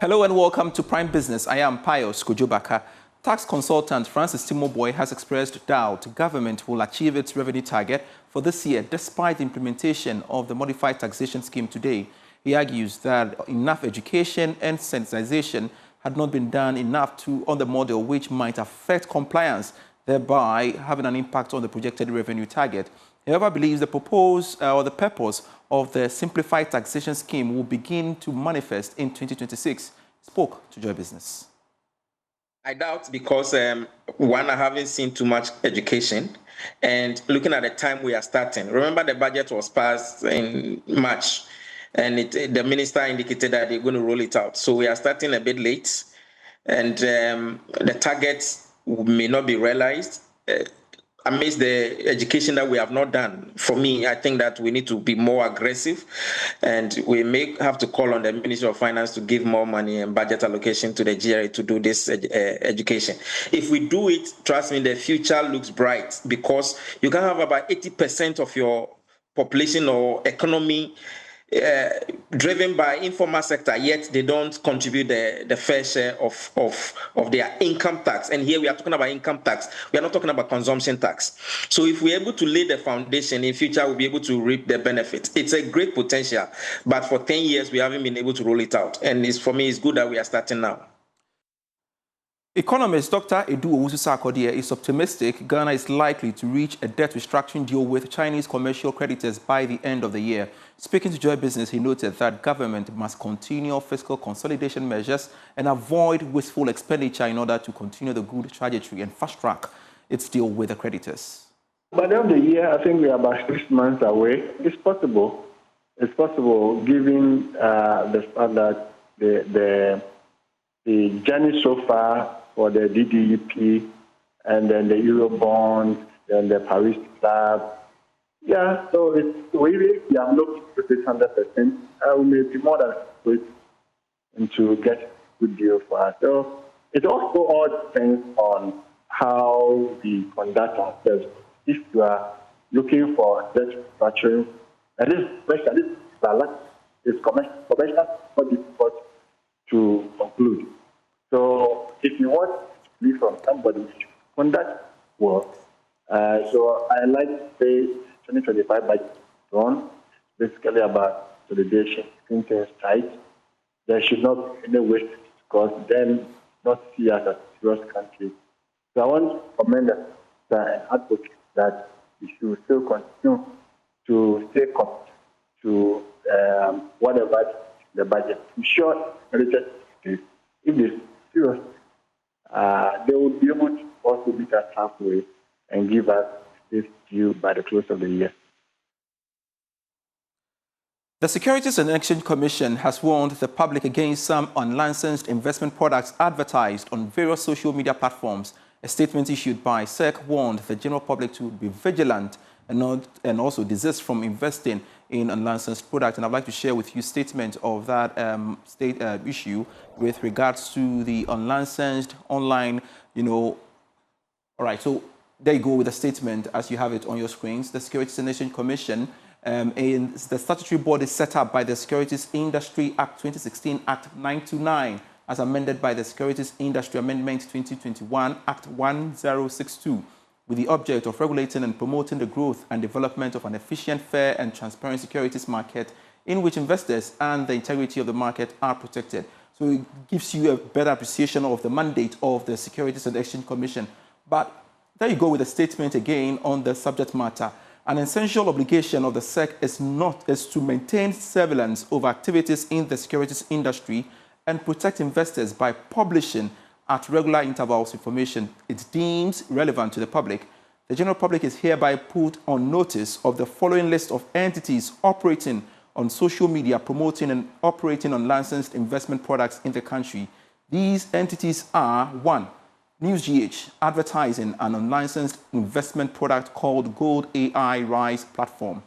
Hello and welcome to Prime Business. I am Pius Kojobaka. Tax consultant Francis Timoboy has expressed doubt government will achieve its revenue target for this year despite the implementation of the modified taxation scheme today. He argues that enough education and sensitization had not been done enough on the model, which might affect compliance, thereby having an impact on the projected revenue target. However, believes the the purpose of the simplified taxation scheme will begin to manifest in 2026. Spoke to Joy Business. I doubt because, one, I haven't seen too much education, and looking at the time we are starting. Remember, the budget was passed in March, and the minister indicated that they're going to roll it out. So we are starting a bit late, and the targets may not be realized. Amidst the education that we have not done, for me, I think that we need to be more aggressive, and we may have to call on the Ministry of Finance to give more money and budget allocation to the GRA to do this education. If we do it, trust me, the future looks bright, because you can have about 80% of your population or economy driven by informal sector, yet they don't contribute the fair share of their income tax. And here we are talking about income tax. We are not talking about consumption tax. So if we're able to lay the foundation, in future we'll be able to reap the benefits. It's a great potential, but for 10 years we haven't been able to roll it out. And for me, it's good that we are starting now. Economist Dr. Edu Owusu-Sarkodie is optimistic Ghana is likely to reach a debt restructuring deal with Chinese commercial creditors by the end of the year. Speaking to Joy Business, he noted that government must continue fiscal consolidation measures and avoid wasteful expenditure in order to continue the good trajectory and fast-track its deal with the creditors. By the end of the year, I think we are about 6 months away. It's possible. It's possible, given the fact that the journey so far for the DDEP, and then the Eurobond, and the Paris Club. Yeah, so we are looking to this 100%. We may be more than good to get a good deal for us. So it also all depends on how we conduct ourselves. If you are looking for debt restructuring, and this is commercial, but difficult to conclude. So if you want to be from somebody, conduct work. So I like to say 2025 budget on, basically about consolidation, keeping things tight. There should not be any waste, because then not see us as a serious country. So I want to commend and advocate that we should still continue to stay committed to whatever the budget. I'm sure if they serious, they will be able to also meet us halfway and give us this due by the close of the year. The Securities and Exchange Commission has warned the public against some unlicensed investment products advertised on various social media platforms. A statement issued by SEC warned the general public to be vigilant and also desist from investing in unlicensed products. And I'd like to share with you a statement of that issue with regards to the unlicensed online, All right, so there you go with the statement as you have it on your screens. The Securities and Exchange Commission, the statutory body set up by the Securities Industry Act 2016, Act 929, as amended by the Securities Industry Amendment 2021, Act 1062, with the object of regulating and promoting the growth and development of an efficient, fair and transparent securities market in which investors and the integrity of the market are protected. So it gives you a better appreciation of the mandate of the Securities and Exchange Commission. But there you go with a statement again on the subject matter. An essential obligation of the SEC is to maintain surveillance over activities in the securities industry and protect investors by publishing at regular intervals information it deems relevant to the public. The general public is hereby put on notice of the following list of entities operating on social media, promoting and operating unlicensed investment products in the country. These entities are: 1. NewsGH, advertising an unlicensed investment product called Gold AI Rise platform.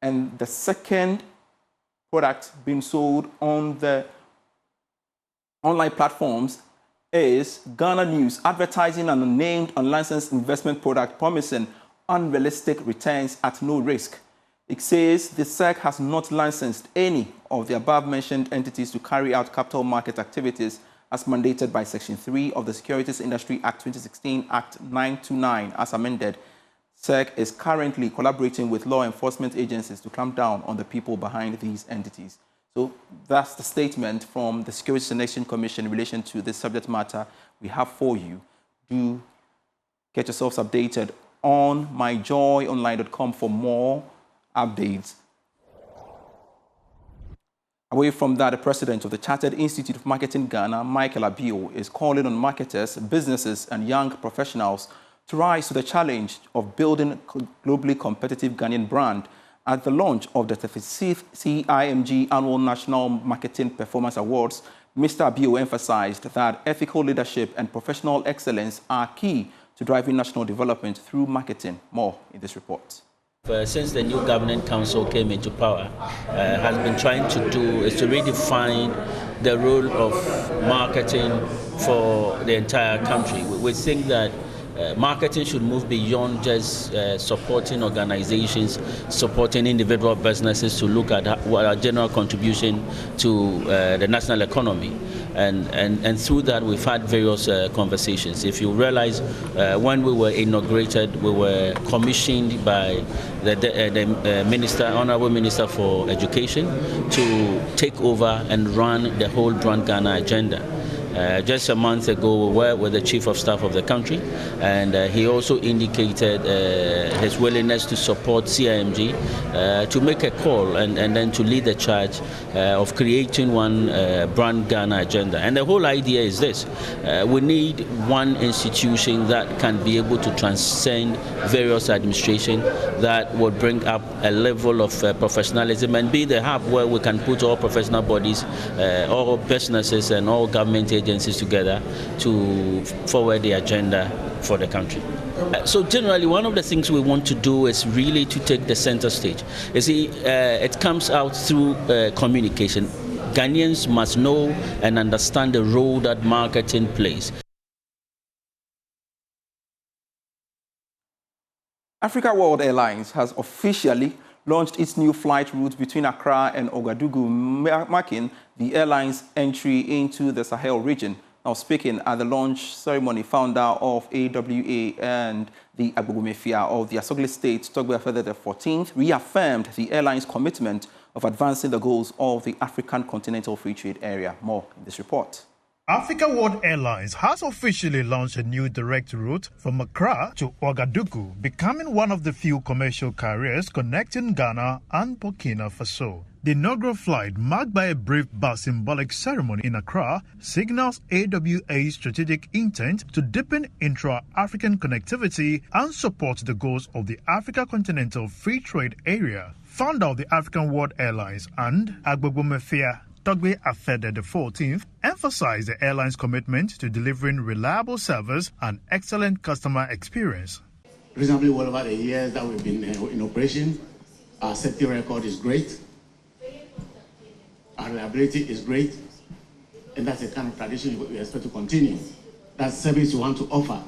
And the second product being sold on the online platforms is Ghana News, advertising an unnamed unlicensed investment product promising unrealistic returns at no risk. It says the SEC has not licensed any of the above-mentioned entities to carry out capital market activities as mandated by Section 3 of the Securities Industry Act 2016, Act 929, as amended. SEC is currently collaborating with law enforcement agencies to clamp down on the people behind these entities. So that's the statement from the Securities and Exchange Commission in relation to this subject matter we have for you. Do get yourselves updated on myjoyonline.com for more updates. Away from that, the president of the Chartered Institute of Marketing Ghana, Michael Abio, is calling on marketers, businesses, and young professionals to rise to the challenge of building a globally competitive Ghanaian brand. At the launch of the 36th CIMG Annual National Marketing Performance Awards, Mr. Abio emphasized that ethical leadership and professional excellence are key to driving national development through marketing. More in this report. Since the new governing council came into power, has been trying to do is to redefine the role of marketing for the entire country. We think that marketing should move beyond just supporting organizations, supporting individual businesses to look at what our general contribution to the national economy. And through that, we've had various conversations. If you realize, when we were inaugurated, we were commissioned by the Minister, Honorable Minister for Education, to take over and run the whole Brand Ghana agenda. Just a month ago, we were with the Chief of Staff of the country, and he also indicated his willingness to support CIMG to make a call and then to lead the charge of creating one Brand Ghana agenda. And the whole idea is this: we need one institution that can be able to transcend various administration, that would bring up a level of professionalism and be the hub where we can put all professional bodies, all businesses and all government agencies together to forward the agenda for the country. So generally, one of the things we want to do is really to take the center stage. You see, it comes out through communication. Ghanaians must know and understand the role that marketing plays. Africa World Airlines has officially launched its new flight route between Accra and Ouagadougou, marking the airline's entry into the Sahel region. Now, speaking at the launch ceremony, founder of AWA and the Agbogbo of the Asogli State, Togbe Afede XIV, reaffirmed the airline's commitment of advancing the goals of the African Continental Free Trade Area. More in this report. Africa World Airlines has officially launched a new direct route from Accra to Ouagadougou, becoming one of the few commercial carriers connecting Ghana and Burkina Faso. The inaugural flight, marked by a brief but symbolic ceremony in Accra, signals AWA's strategic intent to deepen intra-African connectivity and support the goals of the Africa Continental Free Trade Area. Founder of the African World Airlines and Agbogbo Togbe Afede XIV emphasized the airline's commitment to delivering reliable service and excellent customer experience. Reasonably well over the years that we've been in operation, our safety record is great, our reliability is great, and that's the kind of tradition we expect to continue. That service we want to offer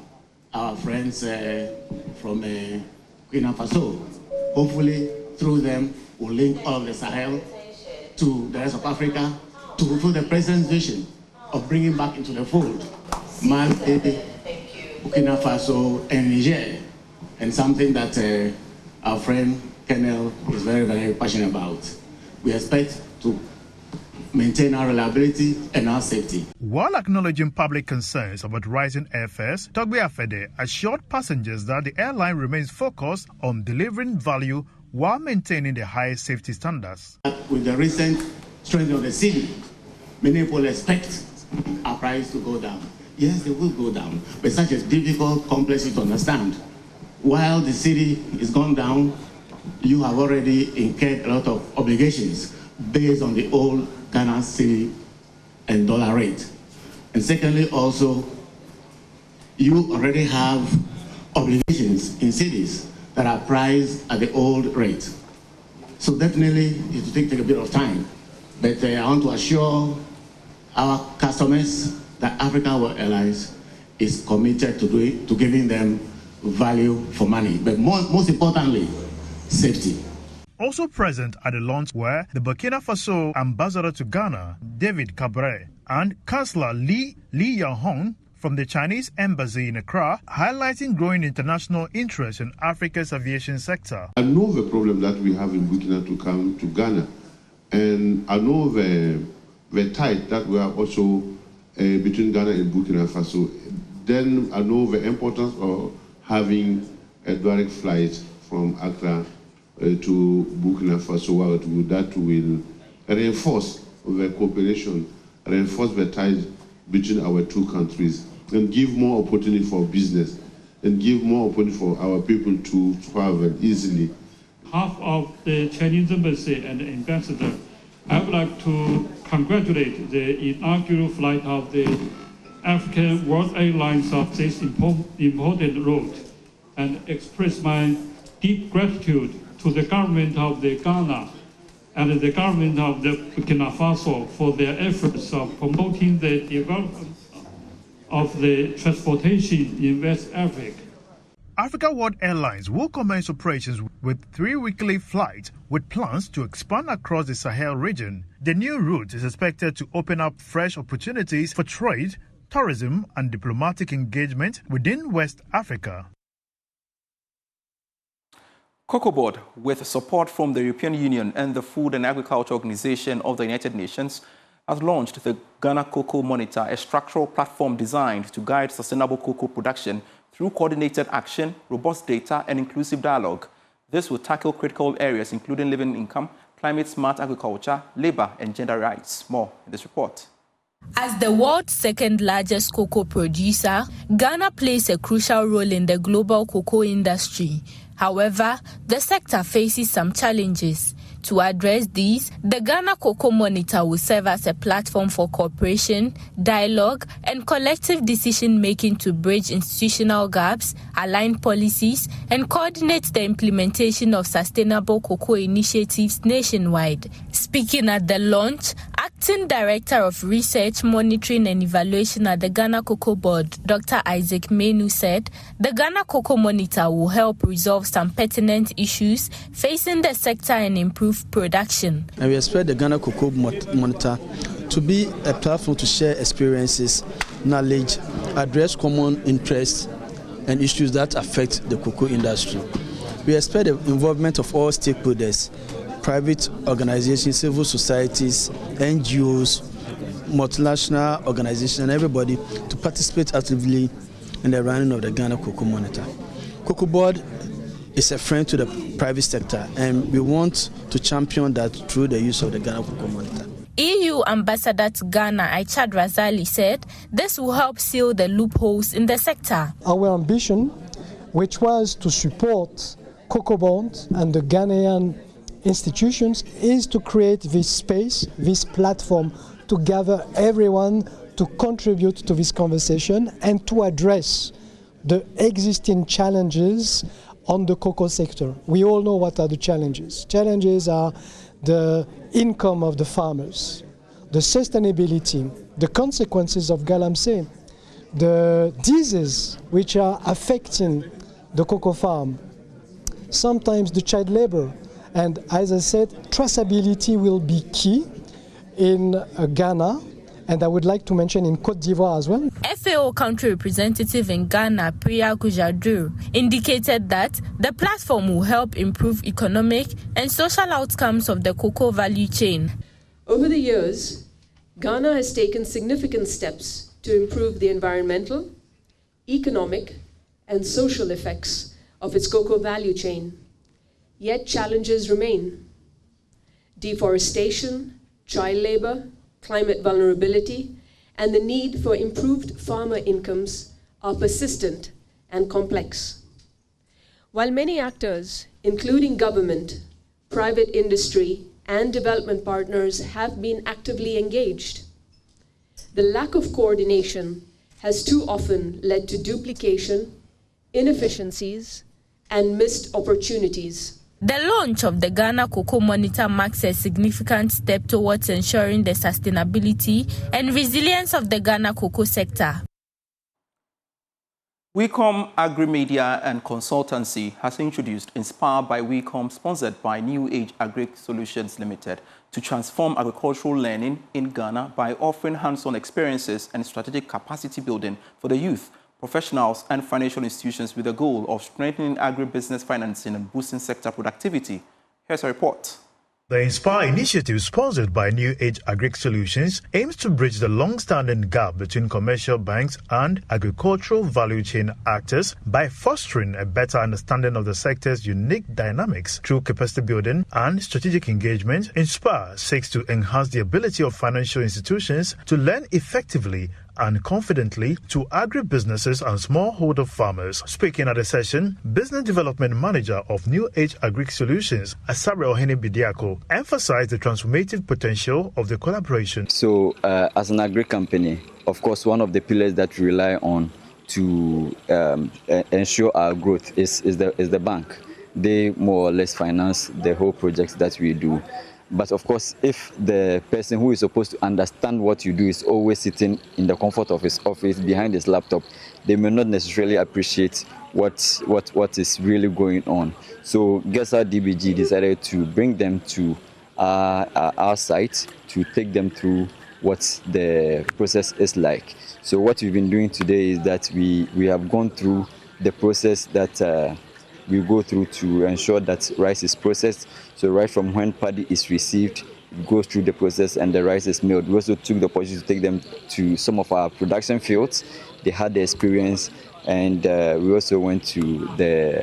our friends from Burkina Faso. Hopefully, through them, we'll link all of the Sahel to the rest of Africa to fulfill the president's vision of bringing back into the fold Mali, Burkina Faso, and Niger, and something that our friend Colonel is very, very passionate about. We expect to maintain our reliability and our safety. While acknowledging public concerns about rising airfares, Togbe Afede assured passengers that the airline remains focused on delivering value while maintaining the highest safety standards. With the recent strength of the city, many people expect our price to go down. Yes, they will go down, but such a difficult, complex to understand. While the city is gone down, you have already incurred a lot of obligations based on the old Ghana city and dollar rate. And secondly, also, you already have obligations in cities that are priced at the old rate. So definitely it will take a bit of time. But I want to assure our customers that African World Airlines is committed to giving them value for money. But most importantly, safety. Also present at the launch were the Burkina Faso ambassador to Ghana, David Cabré, and Chancellor Li Yanhong from the Chinese embassy in Accra, highlighting growing international interest in Africa's aviation sector. I know the problem that we have in Burkina to come to Ghana, and I know the tie that we have also between Ghana and Burkina Faso. Then I know the importance of having a direct flight from Accra to Burkina Faso. That will reinforce the cooperation, reinforce the ties between our two countries, and give more opportunity for business, and give more opportunity for our people to travel easily. Half of the Chinese embassy and the ambassador, I would like to congratulate the inaugural flight of the African World Airlines of this important route, and express my deep gratitude to the government of the Ghana and the government of the Burkina Faso for their efforts of promoting the development of the transportation in West Africa. Africa World Airlines will commence operations with 3 weekly flights with plans to expand across the Sahel region. The new route is expected to open up fresh opportunities for trade, tourism and diplomatic engagement within West Africa. Cocoa Board, with support from the European Union and the Food and Agriculture Organization of the United Nations, has launched the Ghana Cocoa Monitor, a structural platform designed to guide sustainable cocoa production through coordinated action, robust data, and inclusive dialogue. This will tackle critical areas including living income, climate-smart agriculture, labor, and gender rights. More in this report. As the world's second largest cocoa producer, Ghana plays a crucial role in the global cocoa industry. However, the sector faces some challenges. To address these, the Ghana Cocoa Monitor will serve as a platform for cooperation, dialogue, and collective decision-making to bridge institutional gaps, align policies, and coordinate the implementation of sustainable cocoa initiatives nationwide. Speaking at the launch, Acting Director of Research, Monitoring and Evaluation at the Ghana Cocoa Board, Dr. Isaac Menu, said the Ghana Cocoa Monitor will help resolve some pertinent issues facing the sector and improve production. And we expect the Ghana Cocoa Monitor to be a platform to share experiences, knowledge, address common interests and issues that affect the cocoa industry. We expect the involvement of all stakeholders, private organizations, civil societies, NGOs, multinational organizations, and everybody to participate actively in the running of the Ghana Cocoa Monitor. Cocoa Board is a friend to the private sector, and we want to champion that through the use of the Ghana Cocoa Monitor. EU Ambassador to Ghana, Aichad Razali, said this will help seal the loopholes in the sector. Our ambition, which was to support Cocoa Board and the Ghanaian institutions, is to create this space, this platform, to gather everyone to contribute to this conversation and to address the existing challenges on the cocoa sector. We all know what are the challenges. Challenges are the income of the farmers, the sustainability, the consequences of galamsey, the diseases which are affecting the cocoa farm, sometimes the child labor. And as I said, traceability will be key in Ghana, and I would like to mention in Côte d'Ivoire as well. FAO country representative in Ghana, Priya Gujadur, indicated that the platform will help improve economic and social outcomes of the cocoa value chain. Over the years, Ghana has taken significant steps to improve the environmental, economic, and social effects of its cocoa value chain. Yet challenges remain. Deforestation, child labor, climate vulnerability, and the need for improved farmer incomes are persistent and complex. While many actors, including government, private industry, and development partners have been actively engaged, the lack of coordination has too often led to duplication, inefficiencies, and missed opportunities. The launch of the Ghana Cocoa Monitor marks a significant step towards ensuring the sustainability and resilience of the Ghana cocoa sector. WeCom Agri-Media and Consultancy has introduced Inspired by WeCom, sponsored by New Age Agri Solutions Limited, to transform agricultural learning in Ghana by offering hands-on experiences and strategic capacity building for the youth, professionals and financial institutions with the goal of strengthening agribusiness financing and boosting sector productivity. Here's a report. The Inspire initiative, sponsored by New Age Agri Solutions, aims to bridge the long-standing gap between commercial banks and agricultural value chain actors by fostering a better understanding of the sector's unique dynamics through capacity building and strategic engagement. Inspire seeks to enhance the ability of financial institutions to lend effectively and confidently to agribusinesses and smallholder farmers. Speaking at the session, Business Development Manager of New Age Agri Solutions, Asabre Ohene Bidiako, emphasized the transformative potential of the collaboration. So, as an agri company, of course, one of the pillars that we rely on to ensure our growth is the bank. They more or less finance the whole projects that we do. But of course, if the person who is supposed to understand what you do is always sitting in the comfort of his office behind his laptop, they may not necessarily appreciate what is really going on. So GESA DBG decided to bring them to our site to take them through what the process is like. So what we've been doing today is that we have gone through the process that we go through to ensure that rice is processed. So right from when paddy is received, it goes through the process and the rice is milled. We also took the opportunity to take them to some of our production fields. They had the experience, and we also went to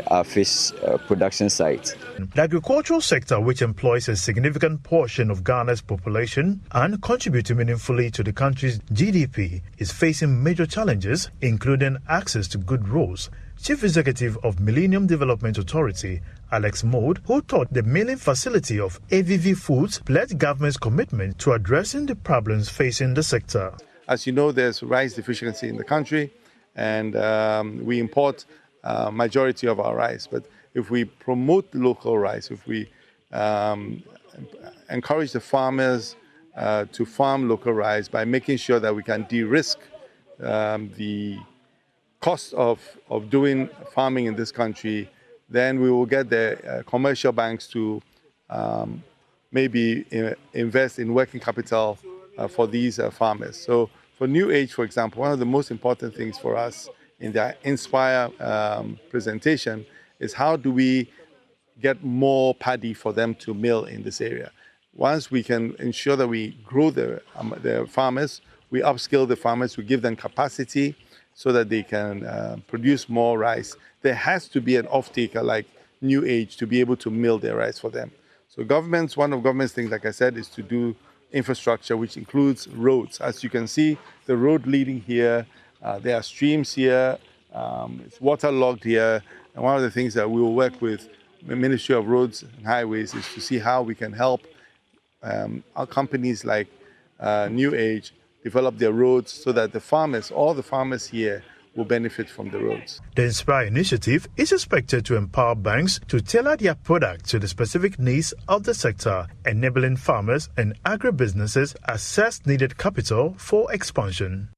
our fish production site. The agricultural sector, which employs a significant portion of Ghana's population and contributes meaningfully to the country's GDP, is facing major challenges, including access to good roads. Chief Executive of Millennium Development Authority, Alex Mode, who taught the milling facility of AVV Foods, pledged government's commitment to addressing the problems facing the sector. As you know, there's rice deficiency in the country, and we import majority of our rice. But if we promote local rice, if we encourage the farmers to farm local rice by making sure that we can de-risk the cost of doing farming in this country, then we will get the commercial banks to maybe invest in working capital for these farmers. So for New Age, for example, one of the most important things for us in the Inspire presentation is how do we get more paddy for them to mill in this area. Once we can ensure that we grow the farmers, we upskill the farmers, we give them capacity, so that they can produce more rice. There has to be an off-taker like New Age to be able to mill their rice for them. So one of government's things, like I said, is to do infrastructure, which includes roads. As you can see, the road leading here, there are streams here, it's waterlogged here. And one of the things that we will work with the Ministry of Roads and Highways is to see how we can help our companies like New Age develop their roads so that all the farmers here will benefit from the roads. The Inspire initiative is expected to empower banks to tailor their products to the specific needs of the sector, enabling farmers and agribusinesses access needed capital for expansion.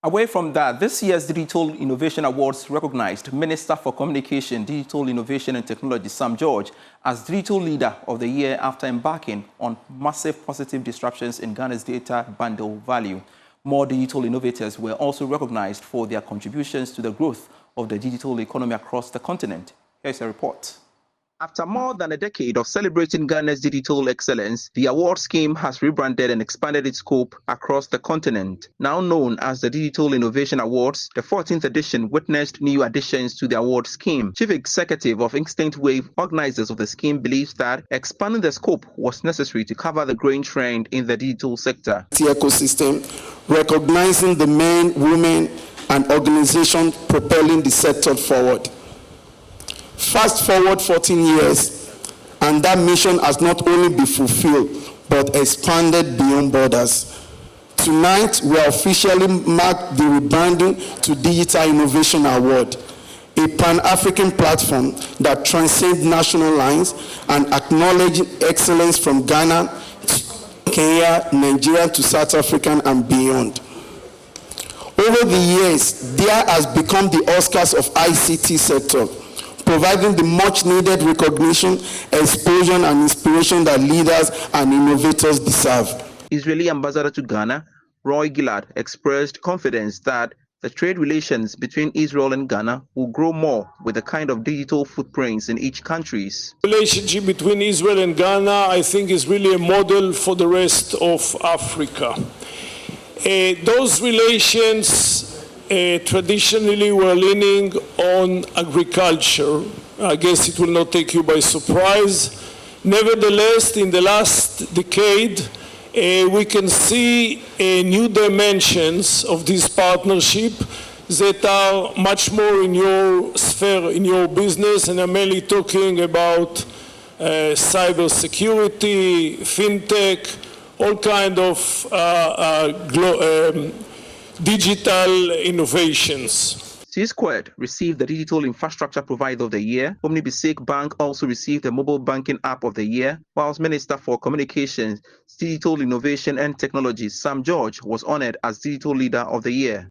Away from that, this year's Digital Innovation Awards recognized Minister for Communication, Digital Innovation and Technology, Sam George, as Digital Leader of the Year after embarking on massive positive disruptions in Ghana's data bundle value. More digital innovators were also recognized for their contributions to the growth of the digital economy across the continent. Here's a report. After more than a decade of celebrating Ghana's digital excellence, the award scheme has rebranded and expanded its scope across the continent. Now known as the Digital Innovation Awards, the 14th edition witnessed new additions to the award scheme. Chief Executive of Instant Wave, organizers of the scheme, believes that expanding the scope was necessary to cover the growing trend in the digital sector. The ecosystem, recognizing the men, women, and organizations propelling the sector forward. Fast forward 14 years, and that mission has not only been fulfilled, but expanded beyond borders. Tonight, we officially mark the rebranding to Digital Innovation Award, a Pan-African platform that transcends national lines and acknowledges excellence from Ghana, Kenya, Nigeria to South Africa and beyond. Over the years, DIA has become the Oscars of ICT sector, providing the much-needed recognition, exposure, and inspiration that leaders and innovators deserve. Israeli ambassador to Ghana, Roy Gillard, expressed confidence that the trade relations between Israel and Ghana will grow more with the kind of digital footprints in each countries. The relationship between Israel and Ghana, I think, is really a model for the rest of Africa. Those relations traditionally were leaning on agriculture. I guess it will not take you by surprise. Nevertheless, in the last decade, we can see new dimensions of this partnership that are much more in your sphere, in your business, and I'm mainly talking about cybersecurity, fintech, all kind of digital innovations. C-Squared received the Digital Infrastructure Provider of the Year. Omnibisec Bank also received the Mobile Banking App of the Year, whilst Minister for Communications, Digital Innovation and Technology, Sam George, was honored as Digital Leader of the Year.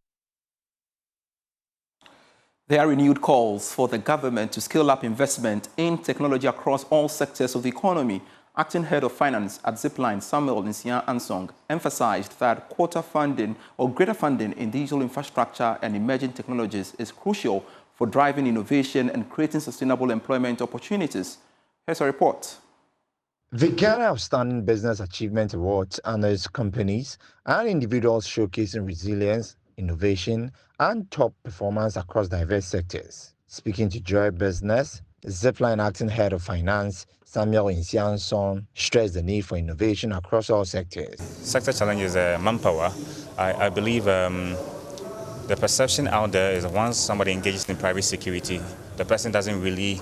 There are renewed calls for the government to scale up investment in technology across all sectors of the economy. Acting Head of Finance at Zipline, Samuel Nsian Ansong, emphasized that greater funding in digital infrastructure and emerging technologies is crucial for driving innovation and creating sustainable employment opportunities. Here's a report. The Ghana Outstanding Business Achievement Awards honors companies and individuals showcasing resilience, innovation, and top performance across diverse sectors. Speaking to Joy Business, Zipline Acting Head of Finance, Samuel Nsian Son, stressed the need for innovation across all sectors. Sector challenge is manpower. I believe the perception out there is once somebody engages in private security, the person doesn't really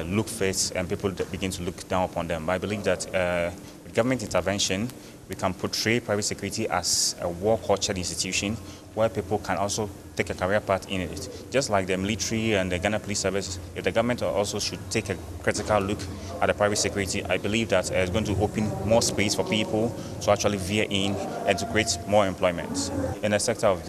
look fit and people begin to look down upon them. But I believe that with government intervention, we can portray private security as a war-cultured institution where people can also take a career path in it. Just like the military and the Ghana Police Service, if the government also should take a critical look at the private security, I believe that it's going to open more space for people to actually veer in and to create more employment. In the sector of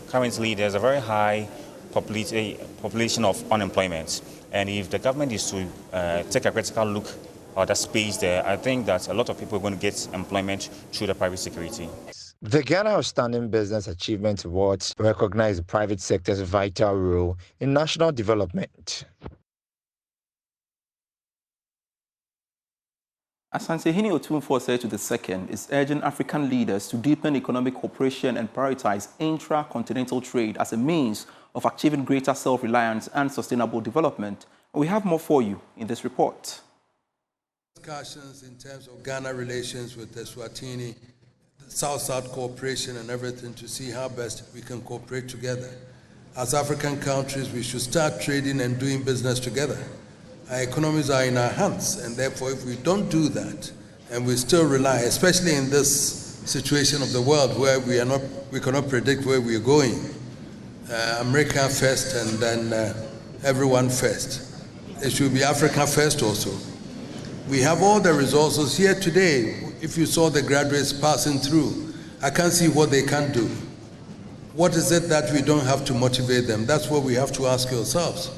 currently, there's a very high population of unemployment. And if the government is to take a critical look at that space there, I think that a lot of people are going to get employment through the private security. The Ghana Outstanding Business Achievement Awards recognize the private sector's vital role in national development. Asansehini Otumfuo said to the second is urging African leaders to deepen economic cooperation and prioritize intra-continental trade as a means of achieving greater self-reliance and sustainable development. We have more for you in this report. Discussions in terms of Ghana relations with Eswatini, South-South cooperation and everything to see how best we can cooperate together. As African countries, we should start trading and doing business together. Our economies are in our hands, and therefore if we don't do that, and we still rely, especially in this situation of the world where we cannot predict where we are going, America first and then everyone first. It should be Africa first also. We have all the resources here today. If you saw the graduates passing through, I can't see what they can do. What is it that we don't have to motivate them? That's what we have to ask ourselves.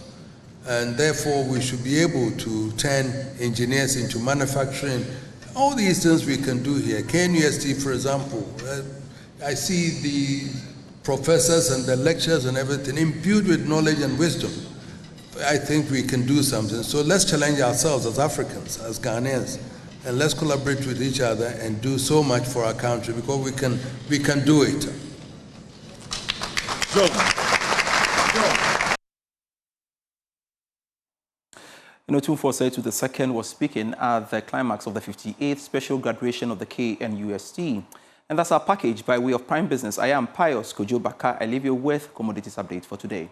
And therefore, we should be able to turn engineers into manufacturing. All these things we can do here. KNUST, for example, I see the professors and the lecturers and everything imbued with knowledge and wisdom. I think we can do something. So let's challenge ourselves as Africans, as Ghanaians, and let's collaborate with each other and do so much for our country because we can do it. Otumfuo said to the second was speaking at the climax of the 58th special graduation of the KNUST. And that's our package by way of Prime Business. I am Pius Kojo Baka. I leave you with commodities update for today.